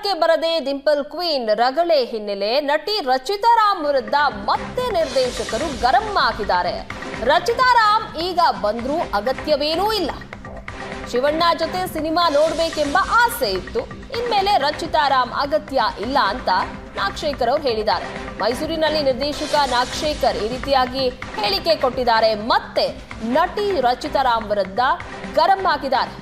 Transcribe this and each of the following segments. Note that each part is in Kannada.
ಸಿನಿಮಾಕ್ಕೆ ಬರದೆ ಡಿಂಪಲ್ ಕ್ವೀನ್ ರಗಳೆ ಹಿನ್ನೆಲೆ ನಟಿ ರಚಿತಾ ರಾಮ್ ವಿರುದ್ಧ ಮತ್ತೆ ನಿರ್ದೇಶಕರು ಗರಂ ಆಗಿದ್ದಾರೆ. ರಚಿತಾ ರಾಮ್ ಈಗ ಬಂದ್ರೂ ಅಗತ್ಯವೇನೂ ಇಲ್ಲ. ಶಿವಣ್ಣ ಜೊತೆ ಸಿನಿಮಾ ನೋಡ್ಬೇಕೆಂಬ ಆಸೆ ಇತ್ತು. ಇನ್ಮೇಲೆ ರಚಿತಾ ರಾಮ್ ಅಗತ್ಯ ಇಲ್ಲ ಅಂತ ನಾಗಶೇಖರ್ ಅವರು ಹೇಳಿದ್ದಾರೆ. ಮೈಸೂರಿನಲ್ಲಿ ನಿರ್ದೇಶಕ ನಾಗಶೇಖರ್ ಈ ರೀತಿಯಾಗಿ ಹೇಳಿಕೆ ಕೊಟ್ಟಿದ್ದಾರೆ. ಮತ್ತೆ ನಟಿ ರಚಿತಾ ರಾಮ್ ವಿರುದ್ಧ ಗರಂ ಆಗಿದ್ದಾರೆ.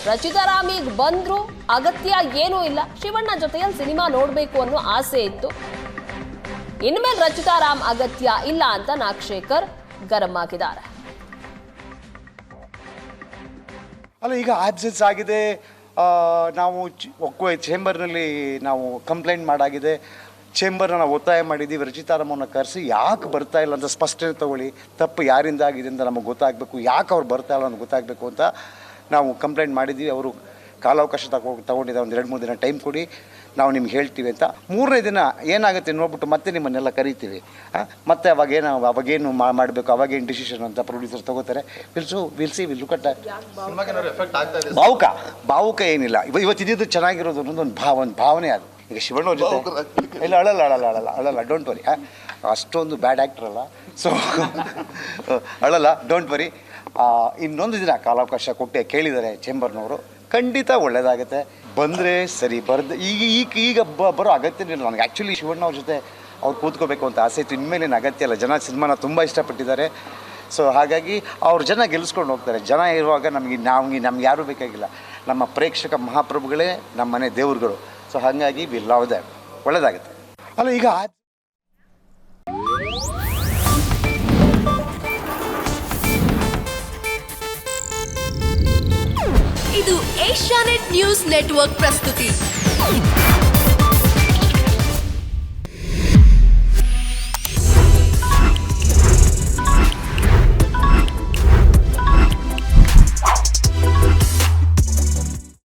ರಚಿತಾ ರಾಮ್ ಈಗ ಬಂದ್ರು ಅಗತ್ಯ ಏನೂ ಇಲ್ಲ. ಶಿವಣ್ಣ ಜೊತೆಯಲ್ಲಿ ಸಿನಿಮಾ ನೋಡ್ಬೇಕು ಅನ್ನೋ ಆಸೆ ಇತ್ತು. ಇನ್ಮೇಲೆ ರಚಿತಾ ರಾಮ್ ಅಗತ್ಯ ಇಲ್ಲ ಅಂತ ನಾಗಶೇಖರ್ ಗರಂ ಆಗಿದ್ದಾರೆ. ಅಲ್ಲ, ಈಗ ಆಬ್ಸೆನ್ಸ್ ಆಗಿದೆ. ನಾವು ಚೇಂಬರ್ನಲ್ಲಿ ನಾವು ಕಂಪ್ಲೇಂಟ್ ಮಾಡಾಗಿದೆ. ಚೇಂಬರ್ನ ನಾವು ಒತ್ತಾಯ ಮಾಡಿದ್ದೀವಿ. ರಚಿತಾ ರಾಮನ್ನ ಕರೆಸಿ ಯಾಕೆ ಬರ್ತಾ ಇಲ್ಲ ಅಂತ ಸ್ಪಷ್ಟನೆ ತಗೊಳ್ಳಿ. ತಪ್ಪು ಯಾರಿಂದ ಆಗಿದೆ ಅಂತ ನಮಗೆ ಗೊತ್ತಾಗಬೇಕು. ಯಾಕೆ ಅವ್ರು ಬರ್ತಾ ಇಲ್ಲ ಅಂತ ಗೊತ್ತಾಗಬೇಕು ಅಂತ ನಾವು ಕಂಪ್ಲೇಂಟ್ ಮಾಡಿದ್ದೀವಿ. ಅವರು ಕಾಲಾವಕಾಶ ತಗೊಂಡಿದ್ದಾರೆ. ಒಂದು 2-3 ದಿನ ಟೈಮ್ ಕೊಡಿ, ನಾವು ನಿಮ್ಗೆ ಹೇಳ್ತೀವಿ ಅಂತ. 3ನೇ ದಿನ ಏನಾಗುತ್ತೆ ನೋಡ್ಬಿಟ್ಟು ಮತ್ತೆ ನಿಮ್ಮನ್ನೆಲ್ಲ ಕರಿತೀವಿ. ಮತ್ತೆ ಅವಾಗೇನು ಮಾಡಬೇಕು, ಅವಾಗೇನು ಡಿಸಿಷನ್ ಅಂತ ಪ್ರೊಡ್ಯೂಸರ್ ತಗೋತಾರೆ. ವಿಲ್ ಲುಕ್ ಅಟ್ ಭಾವುಕ ಏನಿಲ್ಲ. ಇವತ್ತು ಇದ್ದಿದ್ದು ಚೆನ್ನಾಗಿರೋದು ಅನ್ನೋದು ಒಂದು ಭಾವನೆ. ಅದು ಈಗ ಶಿವಣ್ಣ ಅವ್ರ ಜೊತೆ ಇಲ್ಲ, ಅಳಲ್ಲ ಡೋಂಟ್ ವರಿ. ಅಷ್ಟೊಂದು ಬ್ಯಾಡ್ ಆ್ಯಕ್ಟರ್ ಅಲ್ಲ, ಸೊ ಅಳಲ್ಲ, ಡೋಂಟ್ ವರಿ. ಇನ್ನೊಂದು ದಿನ ಕಾಲಾವಕಾಶ ಕೊಟ್ಟೆ ಕೇಳಿದ್ದಾರೆ ಚೇಂಬರ್ನವರು. ಖಂಡಿತ ಒಳ್ಳೇದಾಗುತ್ತೆ. ಬಂದರೆ ಸರಿ, ಈಗ ಬರೋ ಅಗತ್ಯನೇ ಇಲ್ಲ ನನಗೆ. ಆ್ಯಕ್ಚುಲಿ ಶಿವಣ್ಣ ಅವ್ರ ಜೊತೆ ಅವ್ರು ಕೂತ್ಕೋಬೇಕು ಅಂತ ಆಸೆ ಇತ್ತು. ಇನ್ಮೇಲೇನು ಅಗತ್ಯ ಇಲ್ಲ. ಜನ ಸಿನಿಮಾನ ತುಂಬ ಇಷ್ಟಪಟ್ಟಿದ್ದಾರೆ. ಸೊ ಹಾಗಾಗಿ ಅವ್ರು ಜನ ಗೆಲ್ಲಿಸ್ಕೊಂಡು ಹೋಗ್ತಾರೆ. ಜನ ಇರುವಾಗ ನಮ್ಗೆ ಯಾರೂ ಬೇಕಾಗಿಲ್ಲ. ನಮ್ಮ ಪ್ರೇಕ್ಷಕ ಮಹಾಪ್ರಭುಗಳೇ ನಮ್ಮ ಮನೆ ದೇವ್ರುಗಳು. ಸೊ ಹಾಗಾಗಿ ವಿಲ್ಲಾವುದೇ ಒಳ್ಳೇದಾಗುತ್ತೆ. ಅಲ್ಲ, ಈಗ ಇದು ಏಷ್ಯಾನೆಟ್ ನ್ಯೂಸ್ ನೆಟ್ವರ್ಕ್ ಪ್ರಸ್ತುತಿ.